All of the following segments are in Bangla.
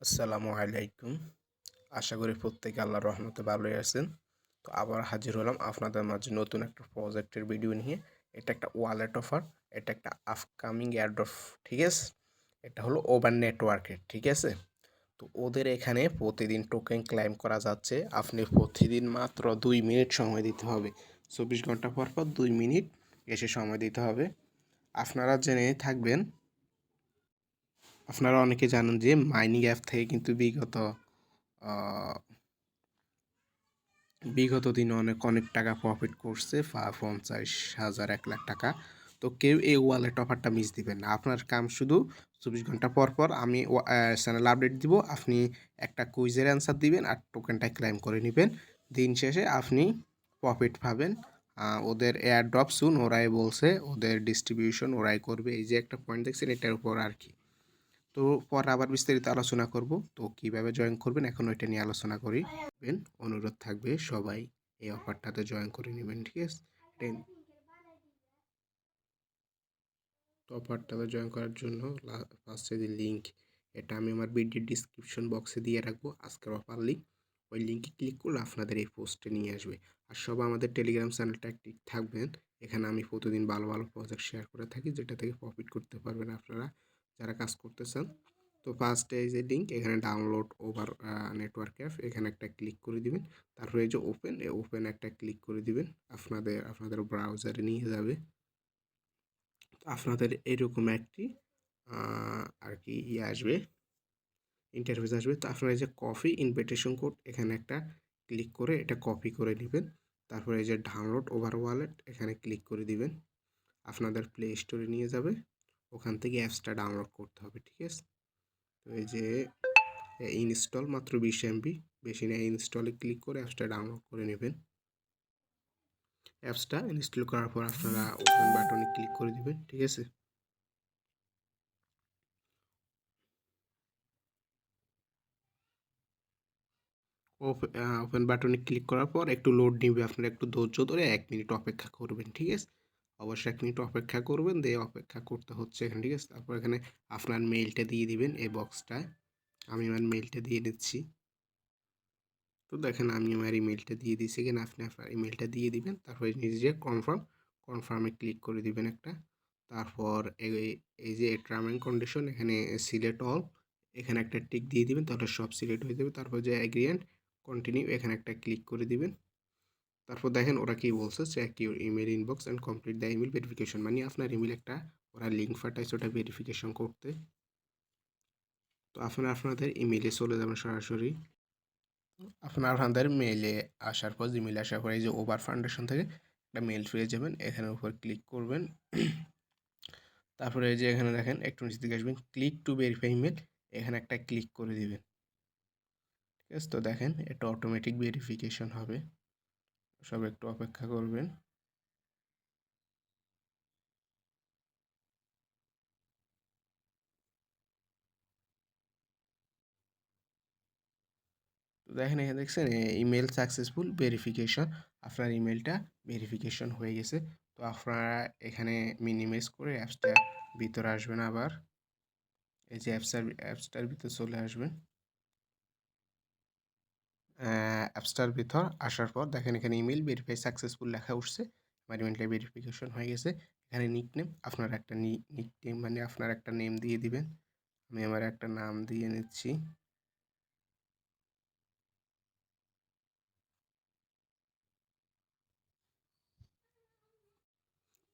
আসসালামু আলাইকুম। আশা করি প্রত্যেকে আল্লাহর রহমতে ভালোই আছেন। তো আবার হাজির হলাম আপনাদের মাঝে নতুন একটা প্রজেক্টের ভিডিও নিয়ে। এটা একটা ওয়ালেট অফার, এটা একটা আপকামিং এয়ারড্রপ, ঠিক আছে? এটা হলো ওভার নেটওয়ার্কের, ঠিক আছে? তো ওদের এখানে প্রতিদিন টোকেন ক্লাইম করা যাচ্ছে। আপনি প্রতিদিন মাত্র 2 মিনিট সময় দিতে হবে। 24 ঘন্টা পর পর 2 মিনিট এসে সময় দিতে হবে। আপনারা জেনে থাকবেন, আপনারা অনেকে জানেন যে মাইনিং অ্যাপ থেকে কিন্তু বিগত দিনে অনেক অনেক টাকা প্রফিট করছে, 50,000 1 লাখ টাকা। তো কেউ এই ওয়ালেট অফারটা মিস দিবেন না। আপনার কাম শুধু 24 ঘন্টা পর পর আমি চ্যানেল আপডেট দিব, আপনি একটা কুইজের অ্যান্সার দিবেন আর টোকেনটা ক্লেম করে নেবেন। দিন শেষে আপনি প্রফিট পাবেন। ওদের এয়ার ড্রপ সুন, ওরাই বলছে, ওদের ডিস্ট্রিবিউশন ওরাই করবে। এই যে একটা পয়েন্ট দেখছেন, এটার উপর আর কি। তো পরে আবার বিস্তারিত আলোচনা করব। তো কিভাবে জয়েন করবেন এখন ওইটা নিয়ে আলোচনা করি। অনুরোধ থাকবে সবাই এই অফারটাতে জয়েন করে নেবেন, ঠিক আছে? তো অফারটাতে জয়েন করার জন্য ফার্স্টে যে লিঙ্ক, এটা আমি আমার ভিডিও ডিসক্রিপশন বক্সে দিয়ে রাখবো, আজকের অফার লিঙ্ক। ওই লিঙ্কে ক্লিক করলে আপনাদের এই পোস্টে নিয়ে আসবে। আর সবাই আমাদের টেলিগ্রাম চ্যানেলটা অ্যাক্টিভ থাকবেন। এখানে আমি প্রতিদিন ভালো ভালো প্রজেক্ট শেয়ার করে থাকি, যেটা থেকে প্রফিট করতে পারবেন আপনারা যারা কাজ করতে চান। তো ফার্স্টে এই যে লিঙ্ক, এখানে ডাউনলোড ওভার নেটওয়ার্ক অ্যাপ, এখানে একটা ক্লিক করে দিবেন। তারপরে এই যে ওপেন একটা ক্লিক করে দিবেন। আপনাদের ব্রাউজারে নিয়ে যাবে। আপনাদের এরকম একটি আর কি আসবে, ইন্টারফেস আসবে। তো আপনারা এই যে কপি ইনভিটেশন কোড, এখানে একটা ক্লিক করে এটা কপি করে নেবেন। তারপরে এই যে ডাউনলোড ওভার ওয়ালেট, এখানে ক্লিক করে দিবেন। আপনাদের প্লে স্টোরে নিয়ে যাবে, ওখান থেকে অ্যাপসটা ডাউনলোড করতে হবে, ঠিক আছে? তো এই যে ইনস্টল, মাত্র 20 MB, বেশি না। ইনস্টলে ক্লিক করে অ্যাপসটা ডাউনলোড করে নেবেন। অ্যাপসটা ইনস্টল করার পর আপনারা ওপেন বাটনে ক্লিক করে দিবেন, ঠিক আছে? ওপেন বাটনে ক্লিক করার পর একটু লোড নিবে, আপনারা একটু ধৈর্য ধরে 1 মিনিট অপেক্ষা করবেন, ঠিক আছে? অবশ্যই 1 মিনিট অপেক্ষা করবেন, দিয়ে অপেক্ষা করতে হচ্ছে এখানে, ঠিক আছে? তারপর এখানে আপনার মেইলটা দিয়ে দিবেন এই বক্সটায়। আমি আমার মেইলটা দিয়ে নিচ্ছি। তো দেখেন আমি আমার ইমেলটা দিয়ে দিয়েছি, এখানে আপনি আপনার ইমেলটা দিয়ে দিবেন। তারপরে নিজে কনফার্মে ক্লিক করে দিবেন একটা। তারপর এই যে টার্ম অ্যান্ড কন্ডিশন, এখানে সিলেক্ট অল, এখানে একটা টিক দিয়ে দিবেন, তাহলে সব সিলেক্ট হয়ে যাবে। তারপর যে এগ্রি অ্যান্ড কন্টিনিউ, এখানে একটা ক্লিক করে দিবেন। তারপর দেখেন ওরা কি বলছে, check your email inbox and complete the email verification, মানে আপনার ইমেল একটা ওরা লিঙ্ক পাঠাইছে ওটা ভেরিফিকেশন করতে। তো আপনাদের ইমেলে চলে যাবেন সরাসরি। আপনাদের মেইলে আসার পর, জিমেইলে আসার পর এই যে ওভার ফাউন্ডেশন থেকে একটা মেইল পেয়ে যাবেন, এখানের উপর ক্লিক করবেন। তারপরে এই যে এখানে দেখেন একটু নিচে দিকে আসবেন, ক্লিক টু ভেরিফাই ইমেল, এখানে একটা ক্লিক করে দিবেন, ঠিক আছে? তো দেখেন এটা অটোমেটিক ভেরিফিকেশন হবে, সব একটু অপেক্ষা করবেন। তো দেখেন এখানে দেখছেন ইমেল সাকসেসফুল ভেরিফিকেশন, আপনার ইমেলটা ভেরিফিকেশন হয়ে গেছে। তো আপনারা এখানে মিনিমাইজ করে অ্যাপসটার ভিতরে আসবেন, আবার এই যে অ্যাপসটার ভিতরে চলে আসবেন। অ্যাপসটার ভিতর আসার পর দেখেন এখানে ইমেল ভেরিফাই সাকসেসফুল লেখা উঠছে, আমার ইমেলটা ভেরিফিকেশন হয়ে গেছে। এখানে নিক নেম, আপনার একটা নিক নেম মানে আপনার একটা নেম দিয়ে দিবেন। আমি আমার একটা নাম দিয়ে নিচ্ছি।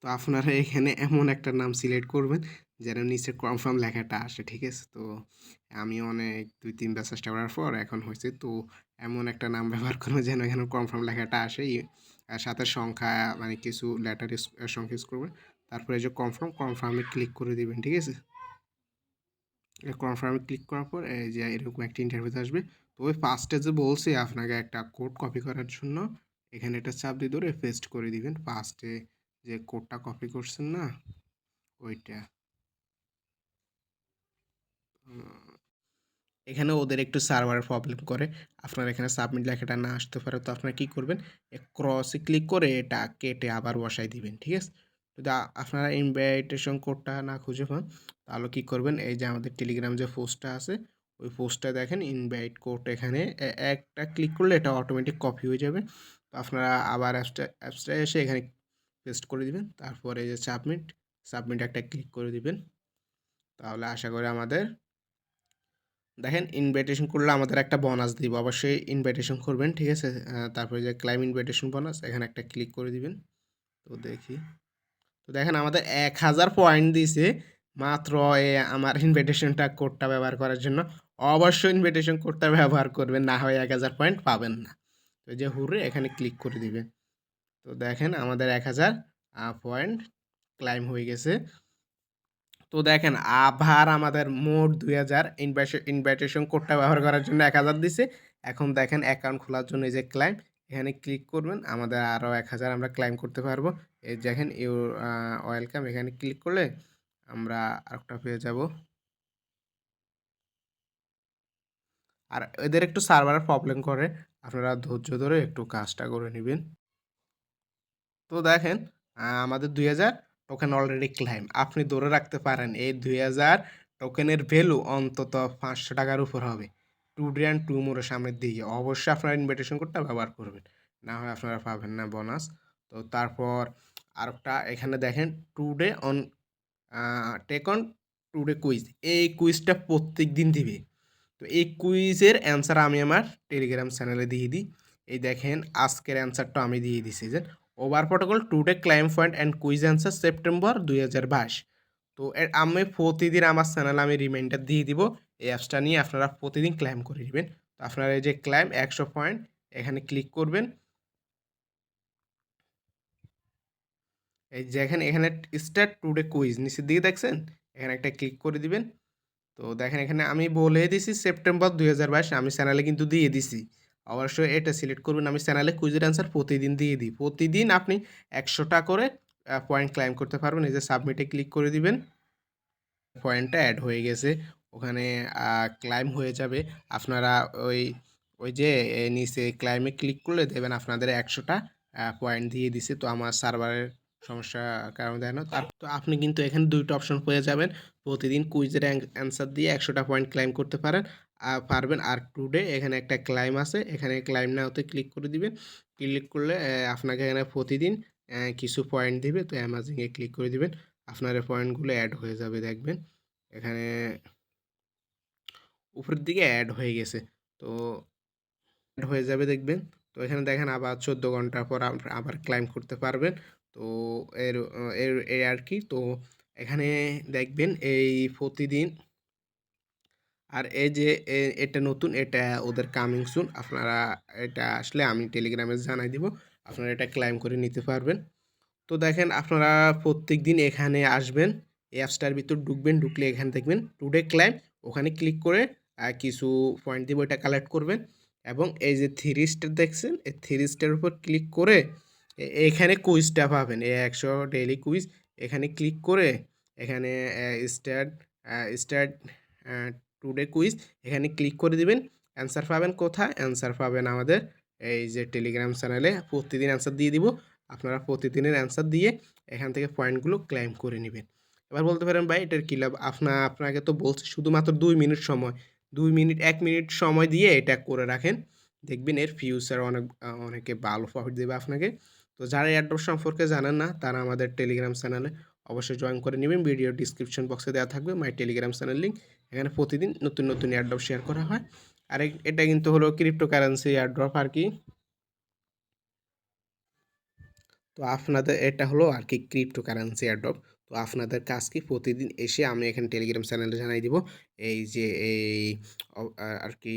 তো আপনারা এখানে এমন একটা নাম সিলেক্ট করবেন যেন নিচে কনফার্ম লেখাটা আসে, ঠিক আছে? তো আমি অনেক 2-3বার চেষ্টা করার পর এখন হয়েছে। তো এমন একটা নাম ব্যবহার করবেন যেন এখানে কনফার্ম লেখাটা আসে, আর সাথে সংখ্যা মানে কিছু লেটার সংখ্যা ইউজ করবেন। তারপরে যে কনফার্মে ক্লিক করে দিবেন, ঠিক আছে? কনফার্মে ক্লিক করার পর এই যে এরকম একটা ইন্টারভিউ আসবে। তো ওই ফার্স্টে যে বলছি আপনাকে একটা কোড কপি করার জন্য, এখানে একটা চাপ দিয়ে ধরে পেস্ট করে দিবেন। ফার্স্টে যে কোডটা কপি করছেন না, ওইটা। এখানে ওদের একটু সার্ভারের প্রবলেম করে, আপনার এখানে সাবমিট লেখাটা না আসতে পারে। তো আপনারা কী করবেন, ক্রসে ক্লিক করে এটা কেটে আবার বসাই দিবেন, ঠিক আছে? যদি আপনারা ইনভাইটেশন কোডটা না খুঁজে পান, তাহলে কী করবেন, এই যে আমাদের টেলিগ্রাম যে পোস্টটা আছে ওই পোস্টটা দেখেন ইনভাইট কোড এখানে একটা ক্লিক করলে এটা অটোমেটিক কপি হয়ে যাবে। তো আপনারা আবার অ্যাপসটায় এসে এখানে পেস্ট করে দিবেন। তারপরে যে সাবমিট একটা ক্লিক করে দিবেন। তাহলে আশা করি আমাদের দেখেন ইনভাইটেশন করলে আমাদের একটা বোনাস দিব, অবশ্যই ইনভাইটেশন করবেন, ঠিক আছে। তারপরে যে ক্লাইম ইনভাইটেশন বোনাস এখানে একটা ক্লিক করে দিবেন। তো দেখি, তো দেখেন আমাদের 1000 পয়েন্ট দিয়েছে মাত্র আমার ইনভাইটেশনটা কোডটা ব্যবহার করার জন্য। অবশ্যই ইনভাইটেশন কোডটা ব্যবহার করবেন, না হয় 1000 পয়েন্ট পাবেন না। তো যে হুররে এখানে ক্লিক করে দিবেন। তো দেখেন আমাদের 1000 পয়েন্ট ক্লাইম হয়ে গেছে। তো দেখেন আবার আমাদের মোট 2000 ইনভাইটেশন কোডটা ব্যবহার করার জন্য 1000 দিছে। এখন দেখেন অ্যাকাউন্ট খোলার জন্য এই যে ক্লাইম এখানে ক্লিক করবেন, আমাদের আরও 1000 আমরা ক্লাইম করতে পারবো। এই দেখেন ইউ ওয়েলকাম এখানে ক্লিক করলে আমরা আরেকটা পেয়ে যাব। আর এদের একটু সার্ভারের প্রবলেম করে, আপনারা ধৈর্য ধরে একটু কাজটা করে নেবেন। তো দেখেন আমাদের 2000 টোকেন অলরেডি ক্লাইম। আপনি ধরে রাখতে পারেন এই 2000 টোকেনের ভ্যালু অন্তত 500 টাকার উপর হবে টুডে অ্যান্ড টুমোরের সামনের দিকে। অবশ্যই আপনারা ইনভাইটেশন কোডটা ব্যবহার করবেন, না হয় আপনারা পাবেন না বোনাস। তো তারপর আরেকটা এখানে দেখেন today on tech on today quiz, এই কুইজটা প্রত্যেক দিন দিবে। তো এই কুইজের অ্যান্সার আমি আমার টেলিগ্রাম চ্যানেলে দিয়ে দিই। এই দেখেন আজকের অ্যান্সারটা আমি দিয়ে দিছি যে over protocol today claim point and quiz answer September 2022। তো আমি প্রতিদিন আমার চ্যানেলে আমি রিমাইন্ডার দিয়ে দিব এই অ্যাপসটা নিয়ে আপনারা প্রতিদিন ক্লাইম করে নেবেন। তো আপনারা এই যে ক্লাইম 100 পয়েন্ট এখানে ক্লিক করবেন। এই যে এখানে স্টার্ট টুডে কুইজ নিচের দিকে দেখছেন, এখানে একটা ক্লিক করে দিবেন। তো দেখেন এখানে আমি বলে দিছি সেপ্টেম্বর 2022, আমি চ্যানেলে কিন্তু দিয়ে দিছি। অবশ্যই এটা সিলেক্ট করবেন, আমি চ্যানেলে কুইজের অ্যান্সার প্রতিদিন দিয়ে দিই। প্রতিদিন আপনি 100টা করে পয়েন্ট ক্লাইম করতে পারবেন। এই যে সাবমিটে ক্লিক করে দিবেন, পয়েন্টটা অ্যাড হয়ে গেছে ওখানে ক্লাইম হয়ে যাবে। আপনারা ওই ওই যে নিচে ক্লাইমে ক্লিক করলে দেবেন আপনাদের 100টা পয়েন্ট দিয়ে দিছে। তো আমার সার্ভারের সমস্যা কারণ দেয় না। তার তো আপনি কিন্তু এখানে দুইটা অপশন পেয়ে যাবেন, প্রতিদিন কুইজের অ্যান্সার দিয়ে 100টা পয়েন্ট ক্লাইম করতে পারবেন। আর টুডে এখানে একটা ক্লাইম আছে, এখানে ক্লাইম নাওতে ক্লিক করে দিবেন। ক্লিক করলে আপনাকে এখানে প্রতিদিন কিছু পয়েন্ট দিবে। তো অ্যামাজিংয়ে ক্লিক করে দিবেন, আপনার এই পয়েন্টগুলো অ্যাড হয়ে যাবে দেখবেন এখানে উপরের দিকে অ্যাড হয়ে গেছে। তো অ্যাড হয়ে যাবে দেখবেন। তো এখানে দেখেন আবার 14 ঘন্টা পর আবার ক্লাইম করতে পারবেন। তো এর এর এই আর কি। তো এখানে দেখবেন এই প্রতিদিন, আর এই যে এটা নতুন, এটা ওদের কামিং সুন, আপনারা এটা আসলে আমি টেলিগ্রামে জানাই দিব, আপনারা এটা ক্লাইম করে নিতে পারবেন। তো দেখেন আপনারা প্রত্যেক দিন এখানে আসবেন, এই অ্যাপসটার ভিতর ঢুকবেন, ঢুকলে এখানে দেখবেন টুডে ক্লাইম, ওখানে ক্লিক করে কিছু পয়েন্ট দিব, এটা কালেক্ট করবেন। এবং এই যে থ্রি স্টার দেখছেন, এই থ্রি স্টারের উপর ক্লিক করে এখানে কুইজটা পাবেন, এই 100 ডেইলি কুইজ। এখানে ক্লিক করে এখানে স্টার্ট স্টার্ট টুডে কুইজ এখানে ক্লিক করে দিবেন। অ্যান্সার পাবেন কোথায়? অ্যান্সার পাবেন আমাদের এই যে টেলিগ্রাম চ্যানেলে। প্রতিদিন অ্যান্সার দিয়ে দিব, আপনারা প্রতিদিনের অ্যান্সার দিয়ে এখান থেকে পয়েন্টগুলো ক্লেম করে নেবেন। এবার বলতে পারেন ভাই এটার কী লাভ? আপনাকে তো বলছি শুধুমাত্র 2 মিনিট সময়, 2 মিনিট 1 মিনিট সময় দিয়ে এটা করে রাখেন, দেখবেন এর ফিউচার অনেকে ভালো প্রফিট দেবে আপনাকে। তো যারা এয়ারড্রপ সম্পর্কে জানেন না তারা আমাদের টেলিগ্রাম চ্যানেলে অবশ্যই জয়েন করে নেবেন। ভিডিও ডিসক্রিপশন বক্সে দেওয়া থাকবে মাই টেলিগ্রাম চ্যানেল লিঙ্ক। এখানে প্রতিদিন নতুন নতুন এয়ারড্রপ শেয়ার করা হয়। আর এটা কিন্তু হলো ক্রিপ্টোকারেন্সি এয়ারড্রপ আর কি। তো আপনাদের এটা হলো আর কি ক্রিপ্টোকারেন্সি এয়ারড্রপ। তো আপনাদের কাজ কি প্রতিদিন এসে আমি এখানে টেলিগ্রাম চ্যানেলে জানাই দিব এই যে এই আর কি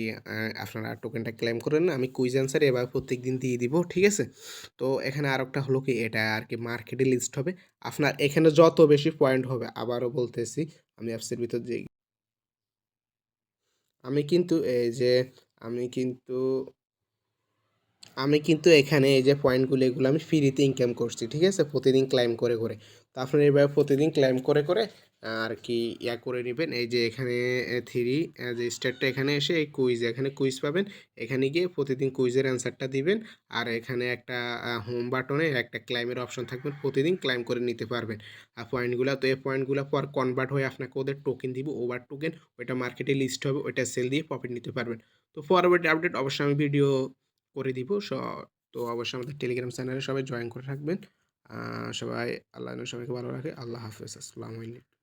আপনারা টোকেনটা ক্লেম করেন না, আমি কুইজ অ্যান্সার এবার প্রত্যেক দিন দিয়ে দিব, ঠিক আছে। তো এখানে আরেকটা হলো কি এটা আর কি মার্কেটে লিস্ট হবে। আপনার এখানে যত বেশি পয়েন্ট হবে, আবারও বলতেছি আমি অ্যাপসের ভিতর যে আমি কিন্তু এই যে আমি কিন্তু আমি কিন্তু এখানে এই যে পয়েন্টগুলো এগুলো আমি ফ্রিতে ইনকাম করছি, ঠিক আছে, প্রতিদিন ক্লাইম করে করে। তো আপনার এভাবে প্রতিদিন ক্লাইম করে করে আর কি করে নেবেন, এই যে এখানে থ্রি যে স্টারটা এখানে এসে এই কুইজ, এখানে কুইজ পাবেন। এখানে গিয়ে প্রতিদিন কুইজের অ্যান্সারটা দিবেন। আর এখানে একটা হোম বাটনে একটা ক্লাইমের অপশন থাকবে, প্রতিদিন ক্লাইম করে নিতে পারবেন আর পয়েন্টগুলো। তো এই পয়েন্টগুলো পর কনভার্ট হয়ে আপনাকে ওদের টোকেন দিব, ওভার টোকেন, ওইটা মার্কেটে লিস্ট হবে, ওইটা সেল দিয়ে প্রফিট নিতে পারবেন। তো পরবর্তী আপডেট অবশ্যই আমি ভিডিও করে দিব। তো অবশ্যই আমাদের টেলিগ্রাম চ্যানেলে সবাই জয়েন করে রাখবেন। সবাই আল্লাহ সবাইকে ভালো রাখে। আল্লাহ হাফেজ। আসসালামু আলাইকুম।